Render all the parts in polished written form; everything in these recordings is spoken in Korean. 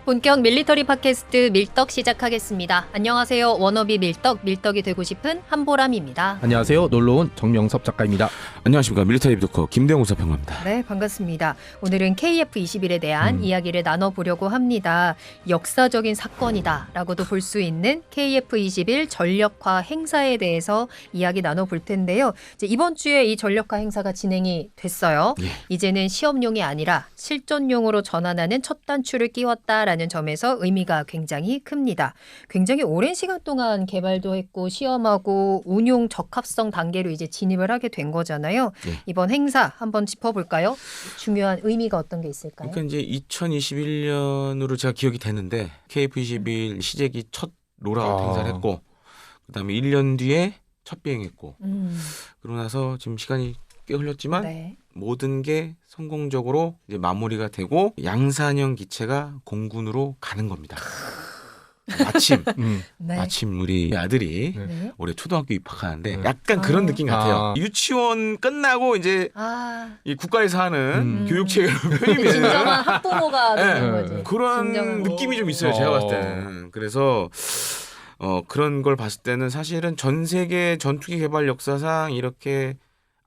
본격 밀리터리 팟캐스트 밀떡 시작하겠습니다. 안녕하세요. 워너비 밀떡이 되고 싶은 한보람입니다. 안녕하세요. 놀러온 정명섭 작가입니다. 안녕하십니까. 밀리터리 뷰커 김대웅 사평가입니다. 네, 반갑습니다. 오늘은 KF21에 대한 이야기를 나눠보려고 합니다. 역사적인 사건이다 라고도 볼 수 있는 KF21 전력화 행사에 대해서 이야기 나눠볼 텐데요. 이제 이번 주에 이 전력화 행사가 진행이 됐어요. 예. 이제는 시험용이 아니라 실전용으로 전환하는 첫 단추를 끼웠다라는 점에서 의미가 굉장히 큽니다. 굉장히 오랜 시간 동안 개발도 했고 시험하고 운용 적합성 단계로 이제 진입을 하게 된 거잖아요. 예. 이번 행사 한번 짚어볼까요? 중요한 의미가 어떤 게 있을까요? 그러니까 이제 2021년으로 제가 기억이 되는데 KF21 시제기 첫 롤아웃 행사를 했고 그다음에 1년 뒤에 첫 비행했고 그러고 나서 지금 시간이 꽤 흘렀지만 네. 모든 게 성공적으로 이제 마무리가 되고 양산형 기체가 공군으로 가는 겁니다. 네. 마침 우리 아들이 네. 올해 초등학교 입학하는데 네. 약간 그런 느낌 같아요. 아. 유치원 끝나고 이제 이 국가에서 하는 교육체계로 편입이 되는 진정한 학부모가 되는 네. 거지. 그런 진정한 느낌이 좀 있어요. 제가 봤을 때는. 그래서 그런 걸 봤을 때는 사실은 전 세계 전투기 개발 역사상 이렇게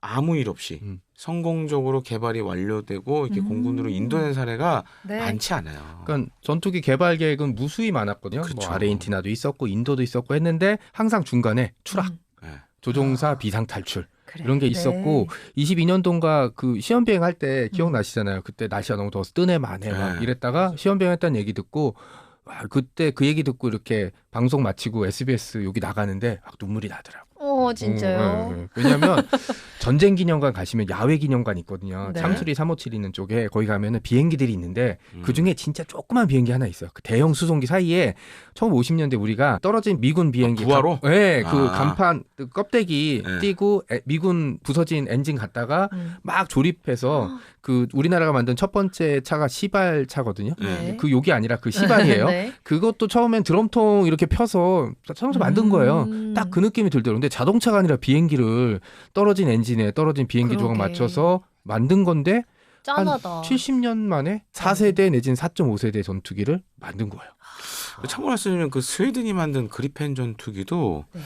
아무 일 없이 성공적으로 개발이 완료되고 이렇게 공군으로 인도된 사례가 네. 많지 않아요. 그러니까 전투기 개발 계획은 무수히 많았거든요. 그렇죠. 뭐 아르헨티나도 있었고 인도도 있었고 했는데 항상 중간에 추락, 네. 조종사 비상 탈출 그래. 이런 게 있었고 22년도인가 그 시험 비행할 때 기억나시잖아요. 그때 날씨가 너무 더워서 뜨네 마네 막 네. 이랬다가 시험 비행했다는 얘기 듣고 와, 그때 그 얘기 듣고 이렇게 방송 마치고 SBS 여기 나가는데 막 눈물이 나더라고. 진짜요? 네. 왜냐하면 전쟁 기념관 가시면 야외 기념관 있거든요. 네. 참수리 357 있는 쪽에 거기 가면은 비행기들이 있는데 그 중에 진짜 조그만 비행기 하나 있어요. 그 대형 수송기 사이에 1950년대 우리가 떨어진 미군 비행기 부하로? 네, 그 아. 간판 그 껍데기 네. 띄고 미군 부서진 엔진 갖다가 막 조립해서 그 우리나라가 만든 첫 번째 차가 시발 차거든요. 네. 그 욕이 아니라 그 시발이에요. 네. 그것도 처음엔 드럼통 이렇게 펴서 자동차 만든 거예요. 딱 그 느낌이 들더라고요. 근데 자동차가 아니라 비행기를 떨어진 엔진에 떨어진 비행기 조각 그러게. 맞춰서 만든 건데 짠하다. 한 70년 만에 4세대 내지는 4.5세대 전투기를 만든 거예요. 참고로 말씀드리면 그 스웨덴이 만든 그리펜 전투기도 네.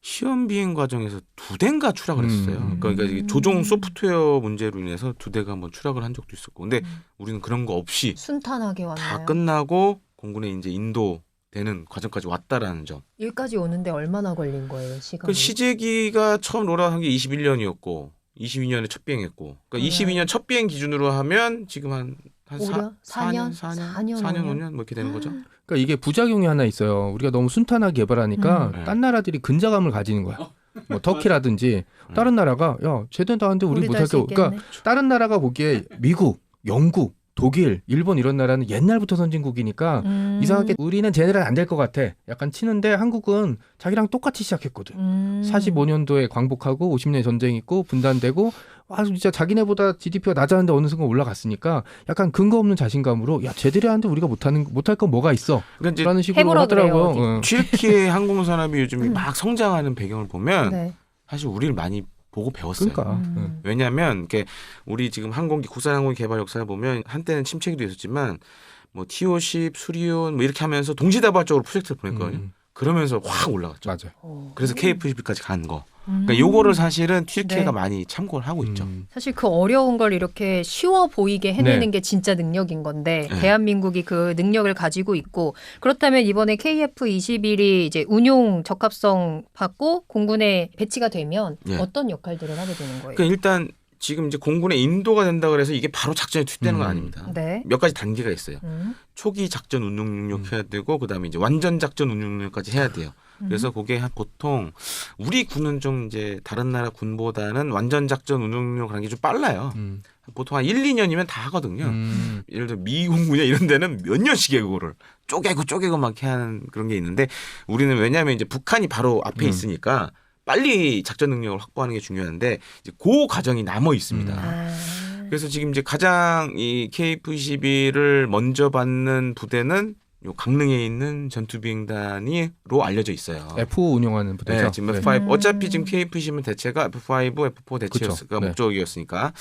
시험 비행 과정에서 2대인가 추락을 했어요. 그러니까 이게 조종 소프트웨어 문제로 인해서 2대가 한번 추락을 한 적도 있었고, 근데 우리는 그런 거 없이 순탄하게 왔나요? 다 끝나고 공군에 이제 인도되는 과정까지 왔다라는 점. 여기까지 오는데 얼마나 걸린 거예요, 시간이? 그 시제기가 처음 롤아웃한 게 21년이었고 22년에 첫 비행했고, 그러니까 22년 첫 비행 기준으로 하면 지금 한 오려? 4년? 4년, 5년? 5년 뭐 이렇게 되는 거죠. 그러니까 이게 부작용이 하나 있어요. 우리가 너무 순탄하게 개발하니까 딴 나라들이 근자감을 가지는 거야. 뭐 터키라든지 다른 나라가 야 쟤네도 하는데 우리 우리도 못할 할 수 게 그러니까 다른 나라가 보기에 미국, 영국, 독일, 일본 이런 나라는 옛날부터 선진국이니까 이상하게 우리는 쟤네랑 안 될 것 같아. 약간 치는데 한국은 자기랑 똑같이 시작했거든. 45년도에 광복하고 50년 전쟁 있고 분단되고 와 진짜 자기네보다 GDP가 낮았는데 어느 순간 올라갔으니까 약간 근거 없는 자신감으로 야 쟤들이 하는데 우리가 못할 건 뭐가 있어. 그러니까 이제 라는 식으로 해보라 하더라고요. 그래요, 튀르키예 항공산업이 요즘 막 성장하는 배경을 보면 네. 사실 우리를 많이 보고 배웠어요. 그러니까 왜냐하면 이렇게 우리 지금 항공기 국산 항공기 개발 역사를 보면 한때는 침체기도 있었지만 뭐 T-50, 수리온 뭐 이렇게 하면서 동시다발적으로 프로젝트를 보냈거든요. 그러면서 확 올라갔죠. 맞아요. 그래서 KF21까지 간 거. 그러니까 요거를 사실은 튀르키예가 네. 많이 참고를 하고 있죠. 사실 그 어려운 걸 이렇게 쉬워 보이게 해내는 네. 게 진짜 능력인 건데 네. 대한민국이 그 능력을 가지고 있고 그렇다면 이번에 KF21이 이제 운용 적합성 받고 공군에 배치가 되면 예. 어떤 역할들을 하게 되는 거예요? 그러니까 일단 지금 이제 공군에 인도가 된다 그래서 이게 바로 작전에 투입되는 건 아닙니다. 네. 몇 가지 단계가 있어요. 음. 초기 작전 운용 능력 해야 되고 그다음에 이제 완전 작전 운용 능력까지 해야 돼요. 그래서 그게 한 보통 우리 군은 좀 이제 다른 나라 군보다는 완전 작전 운용 능력 하는 게 좀 빨라요. 보통 한 1, 2년이면 다 하거든요. 예를 들어 미 공군이나 이런 데는 몇 년씩 해 그거를 쪼개고 막 하는 그런 게 있는데 우리는 왜냐하면 이제 북한이 바로 앞에 있으니까 빨리 작전 능력을 확보하는 게 중요한데 이제 그 과정이 남아 있습니다. 그래서 지금 이제 가장 이 KF21을 먼저 받는 부대는 요 강릉에 있는 전투비행단이로 알려져 있어요. F5 운영하는 부대죠. 네, 지금 F5 어차피 지금 KF21 대체가 F5, F4 대체였으니까 그쵸. 네. 목적이었으니까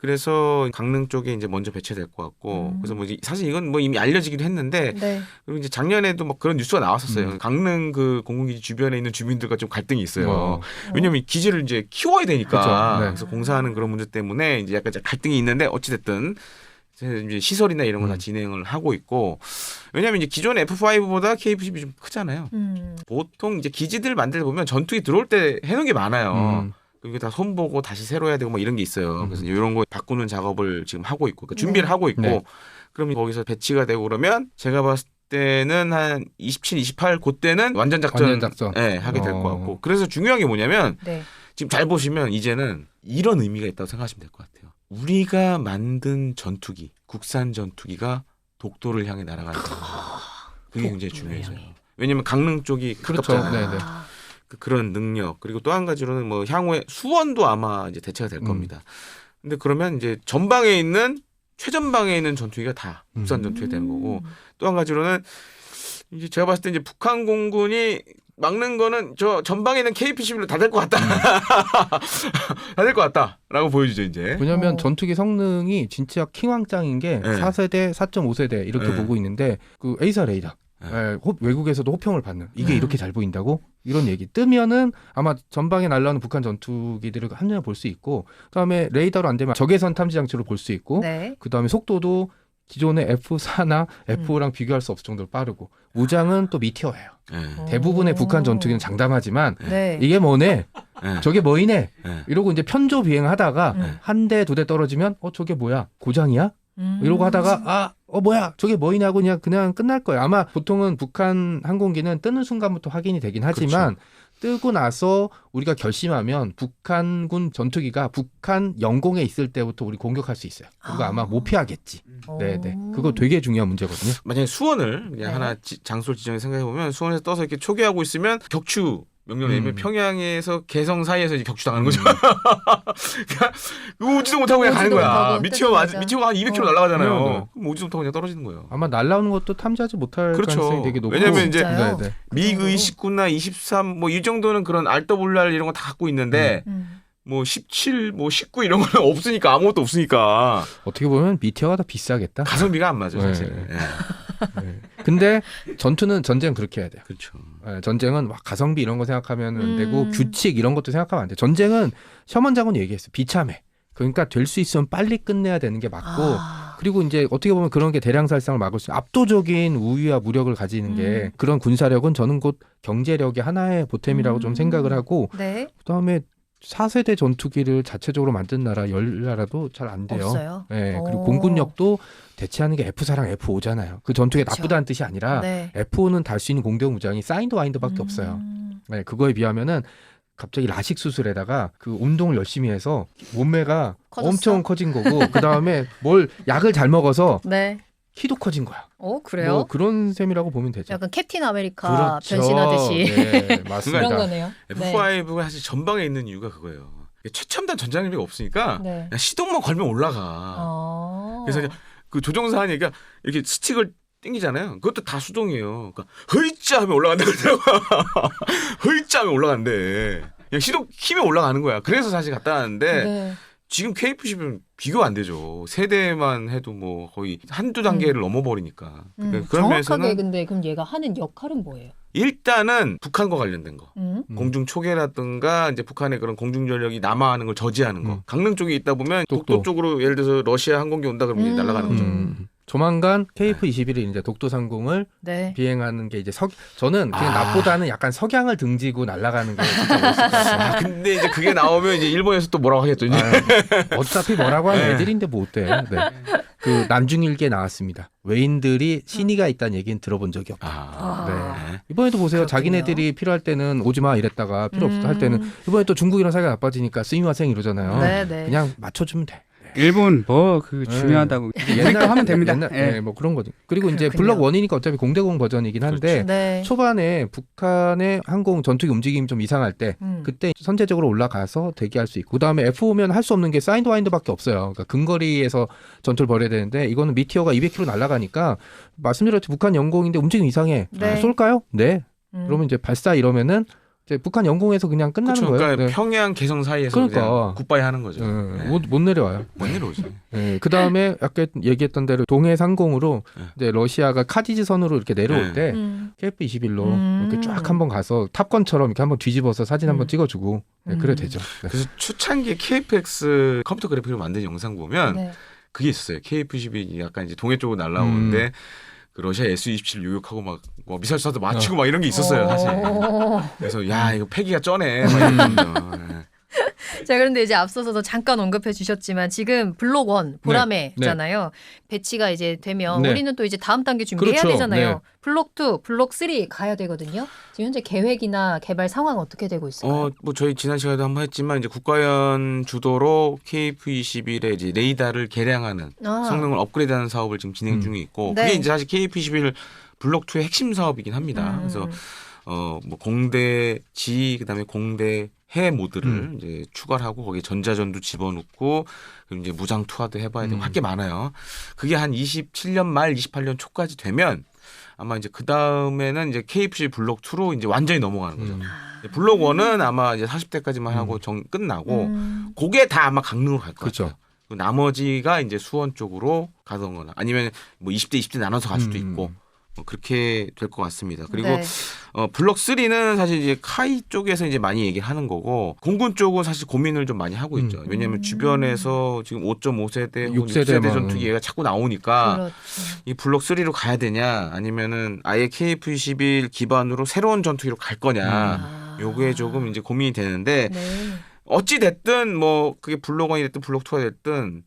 그래서 강릉 쪽에 이제 먼저 배치될 것 같고 그래서 뭐 사실 이건 뭐 이미 알려지기도 했는데 네. 그리고 이제 작년에도 막 그런 뉴스가 나왔었어요. 강릉 그 공군기지 주변에 있는 주민들과 좀 갈등이 있어요. 왜냐하면 기지를 이제 키워야 되니까 그렇죠. 네. 그래서 공사하는 그런 문제 때문에 이제 약간 갈등이 있는데 어찌됐든 이제 시설이나 이런 거 다 진행을 하고 있고 왜냐하면 이제 기존 F5보다 KF-12 좀 크잖아요. 보통 이제 기지들 만들 보면 전투기 들어올 때 해놓은 게 많아요. 이게 다 손보고 다시 새로 해야 되고 뭐 이런 게 있어요. 그래서 이런 거 바꾸는 작업을 지금 하고 있고 그러니까 준비를 하고 있고 네. 그러면 거기서 배치가 되고 그러면 제가 봤을 때는 한 27, 28 그때는 완전 작전, 네, 하게 될 것 같고 그래서 중요한 게 뭐냐면 네. 지금 잘 보시면 이제는 이런 의미가 있다고 생각하시면 될 것 같아요. 우리가 만든 전투기, 국산 전투기가 독도를 향해 날아가는 거예요. 그게 굉장히 중요해져요. 왜냐하면 강릉 쪽이 가깝잖아요. 그렇죠. 네네. 그런 능력 그리고 또 한 가지로는 뭐 향후에 수원도 아마 이제 대체가 될 겁니다. 근데 그러면 이제 전방에 있는 최전방에 있는 전투기가 다 국산 전투기 되는 거고 또 한 가지로는 이제 제가 봤을 때 이제 북한 공군이 막는 거는 저 전방에 있는 KP-11로 다 될 것 같다. 다 될 것 같다라고 보여주죠 이제. 왜냐하면 전투기 성능이 진짜 킹왕짱인 게 네. 4세대, 4.5세대 이렇게 네. 보고 있는데 그 에이사 레이더 예, 외국에서도 호평을 받는 이게 이렇게 잘 보인다고 이런 얘기 뜨면은 아마 전방에 날라오는 북한 전투기들을 한눈에 볼 수 있고 그다음에 레이더로 안 되면 적외선 탐지 장치로 볼 수 있고 네. 그다음에 속도도 기존의 F4나 F5랑 비교할 수 없을 정도로 빠르고 무장은 또 미티어예요. 네. 대부분의 북한 전투기는 장담하지만 네. 이게 뭐네 네. 저게 뭐이네 네. 이러고 이제 편조 비행하다가 한 대 두 대 떨어지면 저게 뭐야 고장이야 이러고 하다가 뭐야 저게 뭐이냐고 그냥 끝날 거예요. 아마 보통은 북한 항공기는 뜨는 순간부터 확인이 되긴 하지만 뜨고 나서 우리가 결심하면 북한군 전투기가 북한 영공에 있을 때부터 우리 공격할 수 있어요. 그거 아마 못 피하겠지. 네네. 그거 되게 중요한 문제거든요. 만약에 수원을 그냥 네. 하나 장소를 지정해 생각해 보면 수원에서 떠서 이렇게 초기하고 있으면 격추 명령 내리면 평양에서 개성 사이에서 이제 격추당하는 거죠. 그러니까 오지도 못하고 그냥 가는 거야. 미치어가 한 200km 날아가잖아요. 그럼 오지도 못하고 그냥 떨어지는 거예요. 아마 날라오는 것도 탐지하지 못할 그렇죠. 가능성이 되게 높고. 왜냐면 이제 네네. 미그 29나 23 뭐 이 정도는 그런 RWR 이런 거 다 갖고 있는데 뭐 17, 뭐 19 이런 거는 없으니까 아무것도 없으니까 어떻게 보면 미티어가 더 비싸겠다. 가성비가 안 맞아요, 사실. 네. 네. 네. 근데 전쟁 그렇게 해야 돼요. 그렇죠. 전쟁은 막 가성비 이런 거 생각하면 안 되고 규칙 이런 것도 생각하면 안 돼. 전쟁은 셔먼 장군이 얘기했어. 비참해. 그러니까 될 수 있으면 빨리 끝내야 되는 게 맞고 그리고 이제 어떻게 보면 그런 게 대량 살상을 막을 수 있는 압도적인 우위와 무력을 가지는 게 그런 군사력은 저는 곧 경제력의 하나의 보탬이라고 좀 생각을 하고 네. 그다음에 4세대 전투기를 자체적으로 만든 나라 10나라도 잘 안 돼요. 없어요. 네, 그리고 공군력도 대체하는 게 F4랑 F5잖아요. 그 전투기가 그렇죠. 나쁘다는 뜻이 아니라 네. F5는 달 수 있는 공대공 무장이 사인드 와인드밖에 없어요. 네, 그거에 비하면은 갑자기 라식 수술에다가 그 운동을 열심히 해서 몸매가 커졌어? 엄청 커진 거고 그 다음에 뭘 약을 잘 먹어서 네. 키도 커진 거야. 그래요? 뭐 그런 셈이라고 보면 되죠. 약간 캡틴 아메리카 그렇죠. 변신하듯이. 네, 맞습니다. 그런 거네요. F5가 사실 전방에 있는 이유가 그거예요. 최첨단 전장비가 없으니까 네. 그냥 시동만 걸면 올라가. 그래서 그냥 그 조종사 하는 얘기가 이렇게 스틱을 땡기잖아요. 그것도 다 수동이에요. 그러니까 허이짜 하면 올라간다 그러더라고. 허이짜 하면 올라간대. 그냥 시동 키면 올라가는 거야. 그래서 사실 갔다 왔는데 네. 지금 KF-11은 비교 안 되죠. 세대만 해도 뭐 거의 한두 단계를 넘어버리니까. 그런 정확하게 면에서는 근데 그럼 얘가 하는 역할은 뭐예요? 일단은 북한과 관련된 거. 공중 음. 초계라든가 이제 북한의 그런 공중 전력이 남하하는 걸 저지하는 거. 강릉 쪽에 있다 보면 독도 쪽으로 예를 들어서 러시아 항공기 온다 그러면 이제 날아가는 거죠. 조만간 KF-21이 이제 독도 상공을 네. 비행하는 게 이제 저는 그냥 낮보다는 약간 석양을 등지고 날아가는 게 진짜 멋있을 것 같아요. 근데 이제 그게 나오면 이제 일본에서 또 뭐라고 하겠죠. 이제. 어차피 뭐라고 하는 애들인데 뭐 어때? 네. 그 남중일기에 나왔습니다. 외인들이 신의가 있다는 얘기는 들어본 적이 없다. 네. 이번에도 보세요. 그렇군요. 자기네들이 필요할 때는 오지 마 이랬다가 필요 없을 할 때는 이번에 또 중국이랑 사이가 나빠지니까 스미마셍 이러잖아요. 네, 네. 그냥 맞춰주면 돼. 일본 그 중요하다고 하면 됩니다. 옛날, 예. 네, 뭐 그런 거죠. 그리고 이제 그렇군요. 블록 1이니까 어차피 공대공 버전이긴 한데 네. 초반에 북한의 항공 전투기 움직임이 좀 이상할 때 그때 선제적으로 올라가서 대기할 수 있고 그다음에 F5면 할 수 없는 게 사인드 와인드밖에 없어요. 그러니까 근거리에서 전투를 벌여야 되는데 이거는 미티어가 200km 날아가니까 말씀드렸듯이 북한 영공인데 움직임 이상해. 네. 쏠까요? 네. 그러면 이제 발사 이러면은 이제 북한 영공에서 그냥 끝나는 그쵸, 거예요. 그러니까 네. 평양 개성 사이에서 그러니까. 그냥 굿바이 하는 거죠. 네. 네. 못 내려와요. 못 내려오죠. 네. 그 다음에 아까 얘기했던 대로 동해 상공으로 네. 이제 러시아가 카디즈 선으로 이렇게 내려올 네. 때 KF-21로 이렇게 쫙 음. 한번 가서 탑건처럼 이렇게 한번 뒤집어서 사진 한번 찍어주고 네, 그래 되죠. 네. 그래서 초창기에 KFX 컴퓨터 그래픽으로 만든 영상 보면 네. 그게 있었어요. KF-12 약간 이제 동해 쪽으로 날라오는데 그 러시아 S-27 요격하고 막 뭐 미사일 쏴도 맞추고 막 이런 게 있었어요, 사실. 그래서 야 이거 패기가 쩌네. 막 이러면서. 네. 자, 그런데 이제 앞서서도 잠깐 언급해 주셨지만 지금 블록 1 보라매잖아요. 배치가 이제 되면 네. 우리는 또 이제 다음 단계 준비해야 그렇죠. 되잖아요. 네. 블록 2, 블록 3 가야 되거든요. 지금 현재 계획이나 개발 상황 어떻게 되고 있을까요? 뭐 저희 지난 시간에도 한번 했지만 이제 국가연 주도로 KF-21의 이제 레이더를 개량하는 성능을 업그레이드하는 사업을 지금 진행 중에 있고 네. 그게 이제 사실 KF-21 블록 2의 핵심 사업이긴 합니다. 그래서 뭐 공대 지 그다음에 공대 해 모드를 이제 추가를 하고 거기에 전자전도 집어넣고 그리고 이제 무장 투하도 해봐야 되고 할 게 많아요. 그게 한 27년 말 28년 초까지 되면 아마 이제 그 다음에는 이제 KF 블록 2로 이제 완전히 넘어가는 거죠. 블록 1은 아마 이제 40대까지만 하고 끝나고 그게 다 아마 강릉으로 갈 것 그렇죠. 같아요. 나머지가 이제 수원 쪽으로 가던거나 아니면 뭐 20대 20대 나눠서 갈 수도 있고 뭐 그렇게 될 것 같습니다. 그리고 네. 블록 3는 사실 이제 카이 쪽에서 이제 많이 얘기를 하는 거고 공군 쪽은 사실 고민을 좀 많이 하고 있죠. 왜냐하면 주변에서 지금 5.5세대 혹은 6세대 전투기 얘가 자꾸 나오니까 그렇죠. 이 블록 3로 가야 되냐 아니면은 아예 KF-21 기반으로 새로운 전투기로 갈 거냐 요게 조금 이제 고민이 되는데 네. 어찌 됐든 뭐 그게 블록 1이 됐든 블록 2가 됐든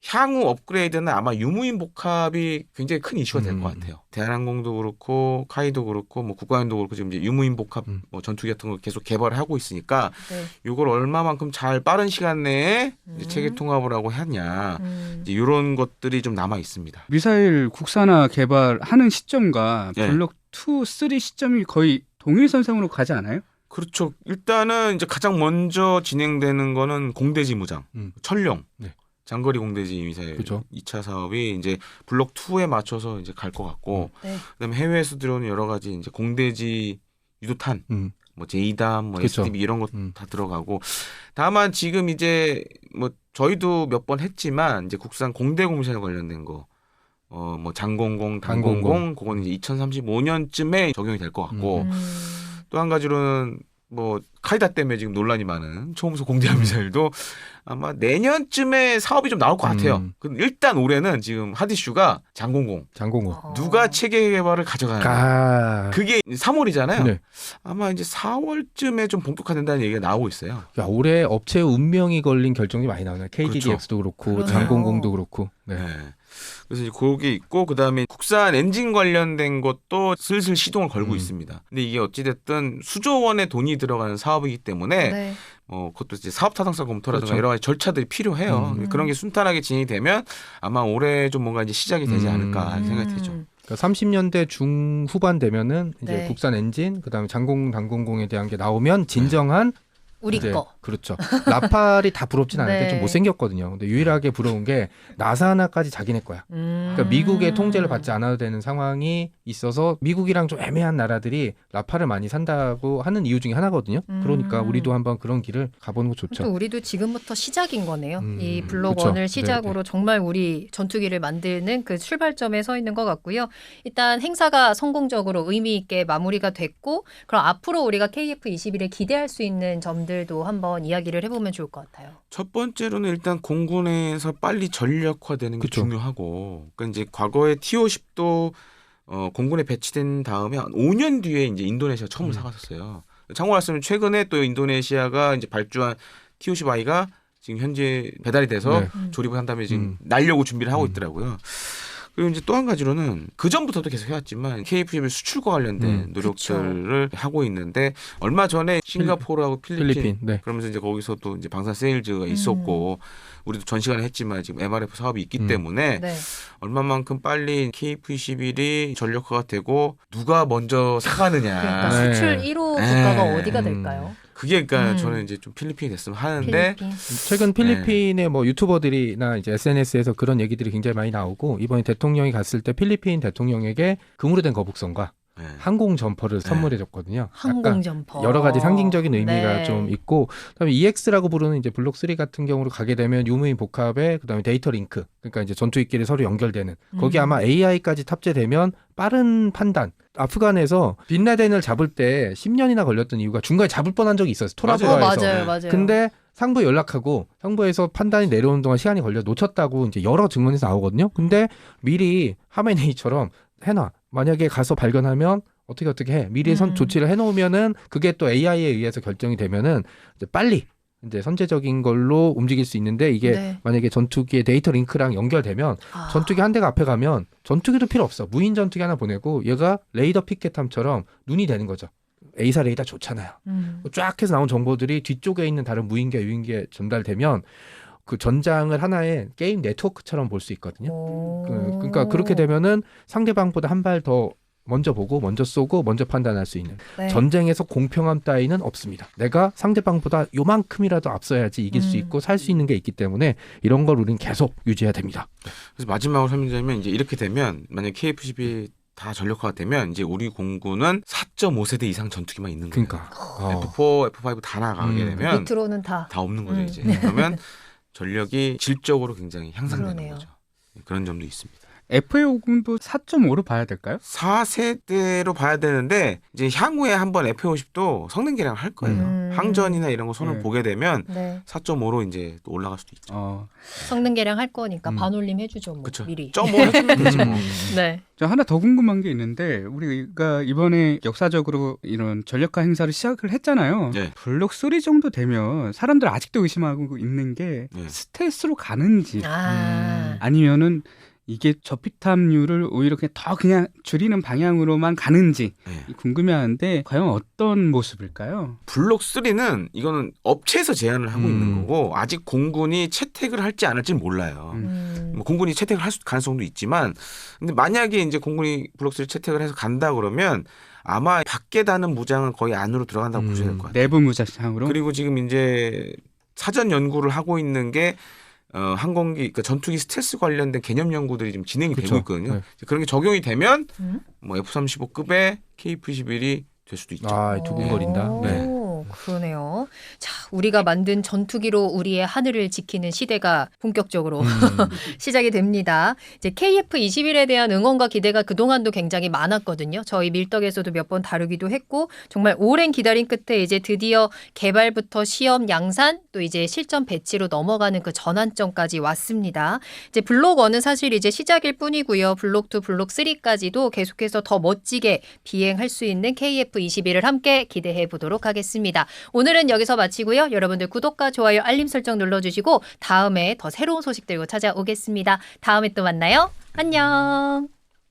향후 업그레이드는 아마 유무인 복합이 굉장히 큰 이슈가 될 것 같아요. 대한항공도 그렇고 카이도 그렇고 뭐 국가연도 그렇고 지금 이제 유무인 복합 뭐 전투기 같은 걸 계속 개발을 하고 있으니까 네. 이걸 얼마만큼 잘 빠른 시간 내에 이제 체계 통합을 하고 하냐 이제 이런 것들이 좀 남아 있습니다. 미사일 국산화 개발하는 시점과 네. 블록 2, 3 시점이 거의 동일선상으로 가지 않아요? 그렇죠. 일단은 이제 가장 먼저 진행되는 거는 공대지 무장, 천룡. 네. 장거리 공대지 미사일 그렇죠. 2차 사업이 이제 블록 2에 맞춰서 이제 갈 것 같고 네. 그다음에 해외에서 들어오는 여러 가지 이제 공대지 유도탄 뭐 제이담 뭐 그쵸. SDB 이런 것 다 들어가고 다만 지금 이제 뭐 저희도 몇 번 했지만 이제 국산 공대공 미사일 관련된 거 뭐 장공공, 단공공 그건 이제 2035년쯤에 적용이 될 것 같고 또 한 가지로는 뭐 카이다 때문에 지금 논란이 많은 초음속 공대함 미사일도 아마 내년쯤에 사업이 좀 나올 것 같아요. 근데 일단 올해는 지금 핫 이슈가 장공공. 누가 체계 개발을 가져가냐. 그게 3월이잖아요. 네. 아마 이제 4월쯤에 좀 본격화된다는 얘기가 나오고 있어요. 야, 올해 업체 운명이 걸린 결정이 많이 나오네요. KDDX도 그렇고 그러네요. 장공공도 그렇고. 네. 네. 그래서 이제 그게 있고 그다음에 국산 엔진 관련된 것도 슬슬 시동을 걸고 있습니다. 근데 이게 어찌됐든 수조 원의 돈이 들어가는 사업이기 때문에 네. 그것도 이제 사업 타당성 검토라든가 그렇죠. 여러 가지 절차들이 필요해요. 그런 게 순탄하게 진행이 되면 아마 올해 좀 뭔가 이제 시작이 되지 않을까 하는 생각이 들죠. 그러니까 30년대 중후반 되면은 이제 네. 국산 엔진 그다음에 장공 단공공에 대한 게 나오면 진정한 우리 이제, 거. 그렇죠. 라팔이 다 부럽진 않은데 네. 좀 못생겼거든요. 근데 유일하게 부러운 게 나사 하나까지 자기네 거야. 그러니까 미국의 통제를 받지 않아도 되는 상황이 있어서 미국이랑 좀 애매한 나라들이 라팔을 많이 산다고 하는 이유 중에 하나거든요. 그러니까 우리도 한번 그런 길을 가보는 거 좋죠. 또 우리도 지금부터 시작인 거네요. 이 블록 그쵸. 1을 시작으로 정말 우리 전투기를 만드는 그 출발점에 서 있는 것 같고요. 일단 행사가 성공적으로 의미 있게 마무리가 됐고 그럼 앞으로 우리가 KF-21에 기대할 수 있는 점들도 한번 이야기를 해보면 좋을 것 같아요. 첫 번째로는 일단 공군에서 빨리 전력화되는 게 그쵸. 중요하고, 그러니까 이제 과거에 T-50도 공군에 배치된 다음에 한 5년 뒤에 이제 인도네시아 처음 사갔었어요. 참고 말씀은 최근에 또 인도네시아가 이제 발주한 T-50I가 지금 현재 배달이 돼서 네. 조립을 한 다음에 지금 날려고 준비를 하고 있더라고요. 그리고 이제 또 한 가지로는 그 전부터도 계속 해왔지만 KF-21 수출과 관련된 노력들을 하고 있는데 얼마 전에 싱가포르하고 필리핀. 네. 그러면서 이제 거기서도 이제 방산 세일즈가 있었고 우리도 전 시간에 했지만 지금 MRF 사업이 있기 때문에 네. 얼마만큼 빨리 KF-21이 전력화가 되고 누가 먼저 사가느냐. 그러니까 네. 수출 1호 국가가 네. 어디가 될까요? 그게 그러니까 저는 이제 좀 필리핀이 됐으면 하는데 필리핀. 최근 필리핀의 뭐 유튜버들이나 이제 SNS에서 그런 얘기들이 굉장히 많이 나오고 이번에 대통령이 갔을 때 필리핀 대통령에게 금으로 된 거북선과 네. 항공 점퍼를 선물해줬거든요. 항공 약간 점퍼. 여러 가지 상징적인 의미가 네. 좀 있고, 그다음에 EX라고 부르는 이제 블록 3 같은 경우로 가게 되면 유무인 복합에 그다음에 데이터 링크, 그러니까 이제 전투기끼리 서로 연결되는 거기 아마 AI까지 탑재되면 빠른 판단. 아프간에서 빈라덴을 잡을 때 10년이나 걸렸던 이유가 중간에 잡을 뻔한 적이 있었어요. 토라보라에서. 맞아요, 맞아요. 근데 상부에 연락하고 상부에서 판단이 내려오는 동안 시간이 걸려 놓쳤다고 이제 여러 증언에서 나오거든요. 근데 미리 하메네이처럼 해놔. 만약에 가서 발견하면 어떻게 해. 미리 조치를 해놓으면은 그게 또 AI에 의해서 결정이 되면은 이제 빨리 이제 선제적인 걸로 움직일 수 있는데 이게 네. 만약에 전투기의 데이터 링크랑 연결되면 전투기 한 대가 앞에 가면 전투기도 필요 없어. 무인 전투기 하나 보내고 얘가 레이더 피켓함처럼 눈이 되는 거죠. A사 레이더 좋잖아요. 쫙 해서 나온 정보들이 뒤쪽에 있는 다른 무인기와 유인기에 전달되면 그 전장을 하나의 게임 네트워크처럼 볼 수 있거든요. 그러니까 그렇게 되면은 상대방보다 한 발 더 먼저 보고 먼저 쏘고 먼저 판단할 수 있는 네. 전쟁에서 공평함 따위는 없습니다. 내가 상대방보다 요만큼이라도 앞서야지 이길 수 있고 살 수 있는 게 있기 때문에 이런 걸 우리는 계속 유지해야 됩니다. 그래서 마지막으로 설명드리면 이제 이렇게 되면 만약 KF-12 다 전력화가 되면 이제 우리 공군은 4.5세대 이상 전투기만 있는 거예요. 그러니까 F4, F5 다 나가게 되면 밑으로는 다. 없는 거죠 이제. 그러면 전력이 질적으로 굉장히 향상되는 그러네요. 거죠. 그런 점도 있습니다. FA50도 4.5로 봐야 될까요? 4세대로 봐야 되는데 이제 향후에 한번 F50도 성능 개량을 할 거예요. 항전이나 이런 거 손을 네. 보게 되면 네. 4.5로 이제 또 올라갈 수도 있죠. 성능 개량 할 거니까 반올림 해주죠. 뭐, 그렇죠. 미리. 0.5 해주면 되지 뭐. 네. 저 하나 더 궁금한 게 있는데 우리가 이번에 역사적으로 이런 전력화 행사를 시작을 했잖아요. 네. 블록 3 정도 되면 사람들 아직도 의심하고 있는 게 네. 스텔스로 가는지 아. 아니면은 이게 저피탐률을 오히려 그냥 줄이는 방향으로만 가는지 네. 궁금해하는데 과연 어떤 모습일까요? 블록 3는 이거는 업체에서 제안을 하고 있는 거고 아직 공군이 채택을 할지 안 할지는 몰라요. 뭐 공군이 채택을 할 가능성도 있지만 근데 만약에 이제 공군이 블록 3 채택을 해서 간다 그러면 아마 밖에 다는 무장은 거의 안으로 들어간다고 보셔야 될 것 같아요. 내부 무장으로. 그리고 지금 이제 사전 연구를 하고 있는 게 항공기, 그러니까 전투기 스텔스 관련된 개념 연구들이 지금 진행이 그쵸. 되고 있거든요. 네. 그런 게 적용이 되면 뭐 F-35급의 KF-21이 될 수도 있죠. 두근거린다. 오, 네. 그러네요. 자, 우리가 만든 전투기로 우리의 하늘을 지키는 시대가 본격적으로 시작이 됩니다. 이제 KF-21에 대한 응원과 기대가 그동안도 굉장히 많았거든요. 저희 밀떡에서도 몇 번 다루기도 했고 정말 오랜 기다림 끝에 이제 드디어 개발부터 시험 양산 또 이제 실전 배치로 넘어가는 그 전환점까지 왔습니다. 이제 블록 1은 사실 이제 시작일 뿐이고요. 블록 2, 블록 3까지도 계속해서 더 멋지게 비행할 수 있는 KF-21을 함께 기대해 보도록 하겠습니다. 오늘은 여기서 마치고요. 여러분들 구독과 좋아요, 알림 설정 눌러주시고 다음에 더 새로운 소식 들고 찾아오겠습니다. 다음에 또 만나요. 안녕.